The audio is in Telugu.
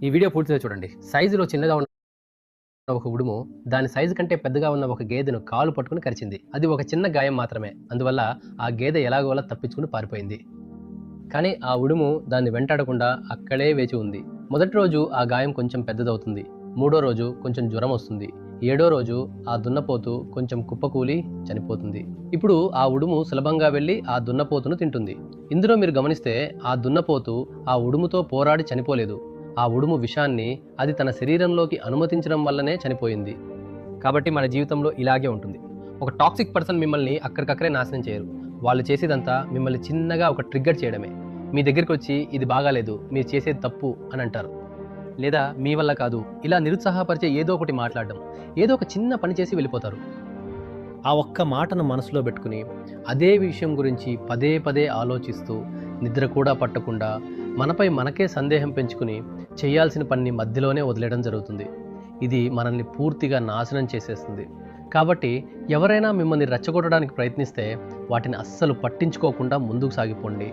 ఈ వీడియో పూర్తిగా చూడండి. సైజులో చిన్నగా ఉన్న ఒక ఉడుము దాని సైజు కంటే పెద్దగా ఉన్న ఒక గేదెను కాలు పట్టుకుని కరిచింది. అది ఒక చిన్న గాయం మాత్రమే. అందువల్ల ఆ గేదె ఎలాగోలా తప్పించుకుని పారిపోయింది. కానీ ఆ ఉడుము దాన్ని వెంటాడకుండా అక్కడే వేచి ఉంది. మొదటి రోజు ఆ గాయం కొంచెం పెద్దదవుతుంది. మూడో రోజు కొంచెం జ్వరం వస్తుంది. ఏడో రోజు ఆ దున్నపోతు కొంచెం కుప్పకూలి చనిపోతుంది. ఇప్పుడు ఆ ఉడుము సులభంగా వెళ్ళి ఆ దున్నపోతును తింటుంది. ఇందులో మీరు గమనిస్తే ఆ దున్నపోతు ఆ ఉడుముతో పోరాడి చనిపోలేదు. ఆ ఉడుము విషాన్ని అది తన శరీరంలోకి అనుమతించడం వల్లనే చనిపోయింది. కాబట్టి మన జీవితంలో ఇలాగే ఉంటుంది. ఒక టాక్సిక్ పర్సన్ మిమ్మల్ని అక్కడికక్కడే నాశనం చేయరు. వాళ్ళు చేసేదంతా మిమ్మల్ని చిన్నగా ఒక ట్రిగ్గర్ చేయడమే. మీ దగ్గరికొచ్చి ఇది బాగాలేదు, మీరు చేసేది తప్పు అని అంటారు. లేదా మీ వల్ల కాదు, ఇలా నిరుత్సాహపరిచే ఏదో ఒకటి మాట్లాడడం, ఏదో ఒక చిన్న పని చేసి వెళ్ళిపోతారు. ఆ ఒక్క మాటను మనసులో పెట్టుకుని అదే విషయం గురించి పదే పదే ఆలోచిస్తూ నిద్ర కూడా పట్టకుండా మనపై మనకే సందేహం పెంచుకుని చేయాల్సిన పనిని మధ్యలోనే వదిలేయడం జరుగుతుంది. ఇది మనల్ని పూర్తిగా నాశనం చేసేస్తుంది. కాబట్టి ఎవరైనా మిమ్మల్ని రెచ్చగొట్టడానికి ప్రయత్నిస్తే వాటిని అస్సలు పట్టించుకోకుండా ముందుకు సాగిపోండి.